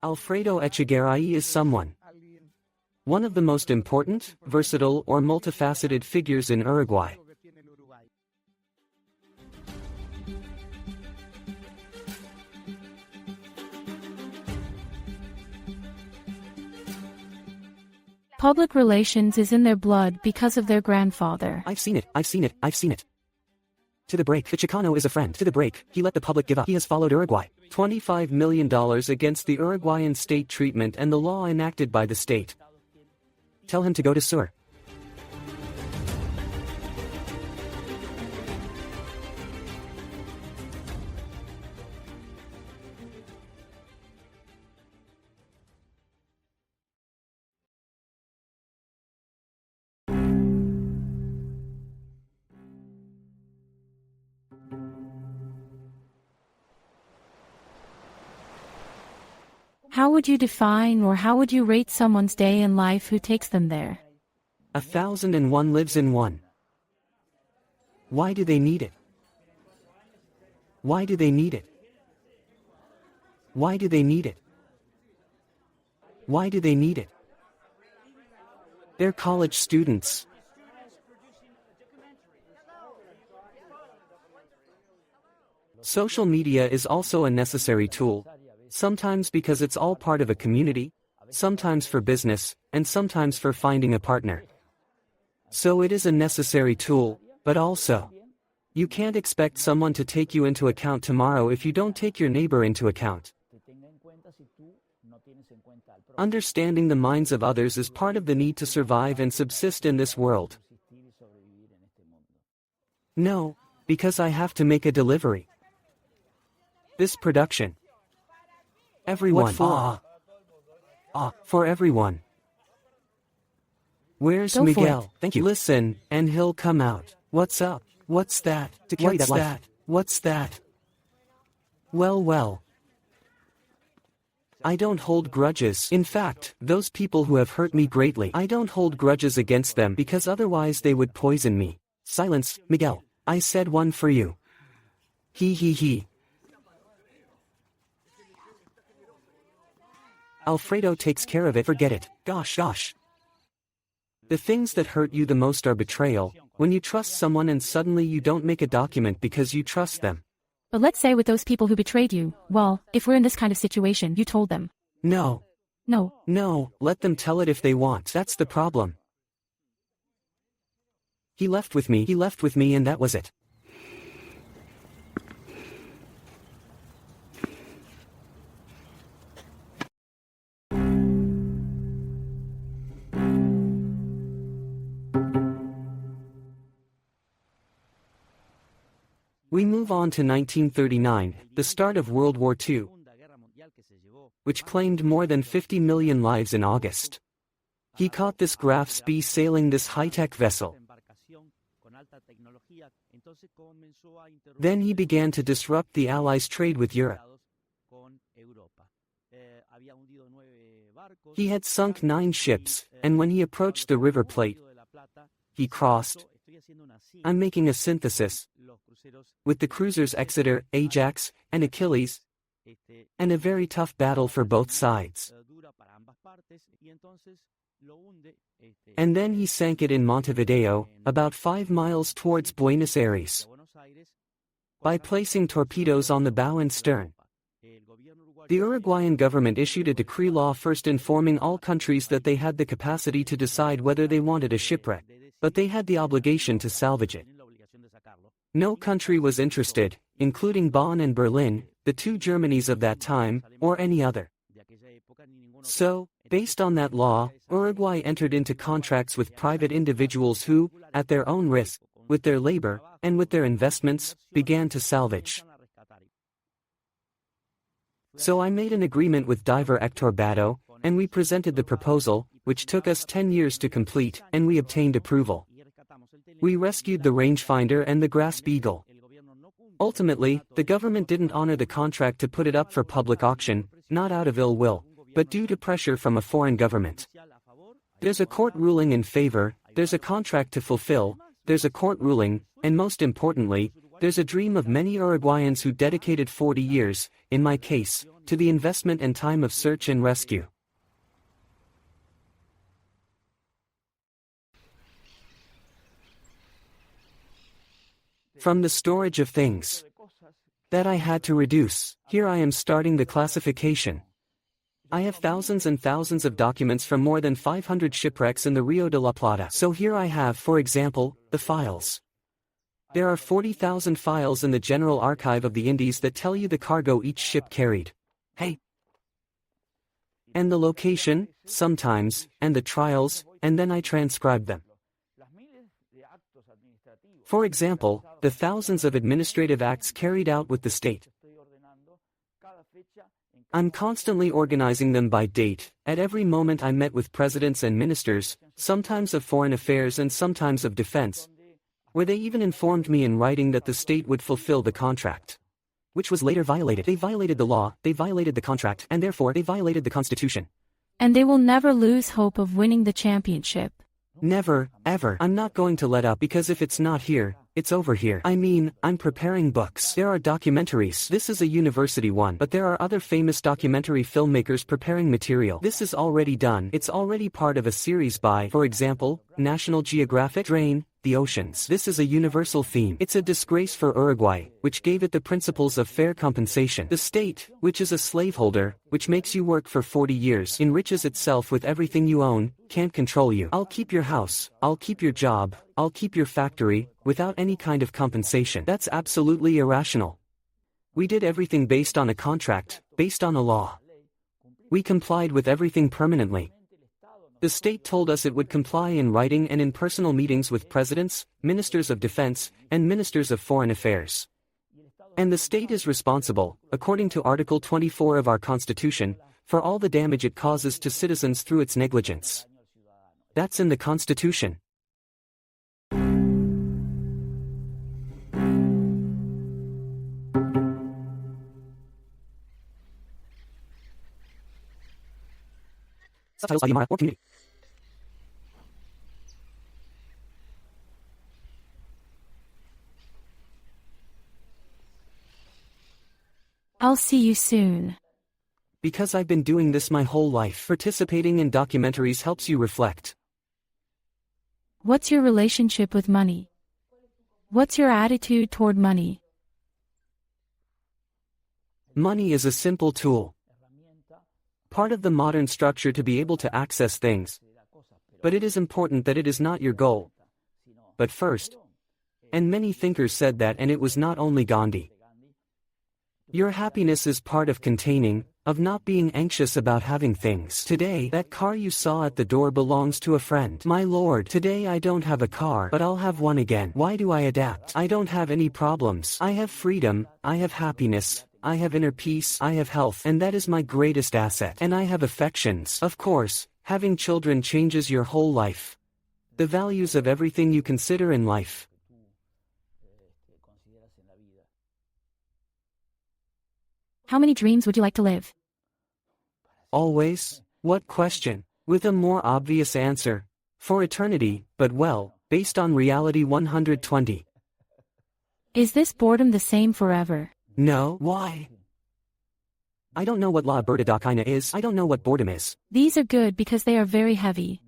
Alfredo Echegaray is someone. One of the most important, versatile or multifaceted figures in Uruguay. Public relations is in their blood because of their grandfather. I've seen it. To the break, the Chicano is a friend. To the break, he let the public give up. He has followed Uruguay. $25 million against the Uruguayan state treatment and the law enacted by the state. Tell him to go to Sur. How would you define or how would you rate someone's day in life who takes them there? 1001 lives in one. Why do they need it? Why do they need it? Why do they need it? Why do they need it? They're college students. Social media is also a necessary tool. Sometimes because it's all part of a community, sometimes for business, and sometimes for finding a partner. So it is a necessary tool, but also, you can't expect someone to take you into account tomorrow if you don't take your neighbor into account. Understanding the minds of others is part of the need to survive and subsist in this world. No, because I have to make a delivery. This production. Everyone. What for? For everyone. Where's Go for Miguel? it. Thank you. Listen, and he'll come out. What's up? What's that? To carry What's that life. that? What's that? Well. I don't hold grudges. In fact, those people who have hurt me greatly, I don't hold grudges against them because otherwise they would poison me. Silence, Miguel. I said one for you. He. Alfredo takes care of it. Forget it. Gosh. The things that hurt you the most are betrayal, when you trust someone and suddenly you don't make a document because you trust them. But let's say with those people who betrayed you, well, if we're in this kind of situation, you told them. No, let them tell it if they want. That's the problem. He left with me and that was it. We move on to 1939, the start of World War II, which claimed more than 50 million lives in August. He caught this Graf Spee sailing this high-tech vessel. Then he began to disrupt the Allies' trade with Europe. He had sunk 9 ships, and when he approached the River Plate, he crossed. I'm making a synthesis. With the cruisers Exeter, Ajax, and Achilles, and a very tough battle for both sides. And then he sank it in Montevideo, about 5 miles towards Buenos Aires, by placing torpedoes on the bow and stern. The Uruguayan government issued a decree law first informing all countries that they had the capacity to decide whether they wanted a shipwreck, but they had the obligation to salvage it. No country was interested, including Bonn and Berlin, the 2 Germanys of that time, or any other. So, based on that law, Uruguay entered into contracts with private individuals who, at their own risk, with their labor, and with their investments, began to salvage. So I made an agreement with diver Hector Bato, and we presented the proposal, which took us 10 years to complete, and we obtained approval. We rescued the rangefinder and the Graf Beagle. Ultimately, the government didn't honor the contract to put it up for public auction, not out of ill will, but due to pressure from a foreign government. There's a court ruling in favor, there's a contract to fulfill, there's a court ruling, and most importantly, There's a dream of many Uruguayans who dedicated 40 years, in my case, to the investment and time of search and rescue. From the storage of things that I had to reduce, here I am starting the classification. I have thousands and thousands of documents from more than 500 shipwrecks in the Rio de la Plata. So here I have, for example, the files. There are 40,000 files in the General Archive of the Indies that tell you the cargo each ship carried. Hey! And the location, sometimes, and the trials, and then I transcribe them. For example, the thousands of administrative acts carried out with the state. I'm constantly organizing them by date. At every moment I met with presidents and ministers, sometimes of foreign affairs and sometimes of defense, where they even informed me in writing that the state would fulfill the contract, which was later violated. They violated the law, they violated the contract, and therefore they violated the Constitution. And they will never lose hope of winning the championship. Never, ever. I'm not going to let up because if it's not here, it's over here. I mean, I'm preparing books. There are documentaries. This is a university one. But there are other famous documentary filmmakers preparing material. This is already done. It's already part of a series by, for example, National Geographic. Drain the oceans. This is a universal theme. It's a disgrace for Uruguay, which gave it the principles of fair compensation. The state, which is a slaveholder, which makes you work for 40 years, enriches itself with everything you own, can't control you. I'll keep your house, I'll keep your job, I'll keep your factory, without any kind of compensation. That's absolutely irrational. We did everything based on a contract, based on a law. We complied with everything permanently. The state told us it would comply in writing and in personal meetings with presidents, ministers of defense, and ministers of foreign affairs. And the state is responsible, according to Article 24 of our Constitution, for all the damage it causes to citizens through its negligence. That's in the Constitution. Subtitles by Yamara or community. I'll see you soon. Because I've been doing this my whole life. Participating in documentaries helps you reflect. What's your relationship with money? What's your attitude toward money? Money is a simple tool. Part of the modern structure to be able to access things. But it is important that it is not your goal. But first. And many thinkers said that, and it was not only Gandhi. Your happiness is part of containing, of not being anxious about having things. Today, that car you saw at the door belongs to a friend. My lord, today I don't have a car, but I'll have one again. Why do I adapt? I don't have any problems. I have freedom, I have happiness, I have inner peace, I have health, and that is my greatest asset. And I have affections. Of course, having children changes your whole life. The values of everything you consider in life. How many dreams would you like to live? Always? What question? With a more obvious answer. For eternity, but well, based on reality 120. Is this boredom the same forever? No. Why? I don't know what la burdadakina is. I don't know what boredom is. These are good because they are very heavy.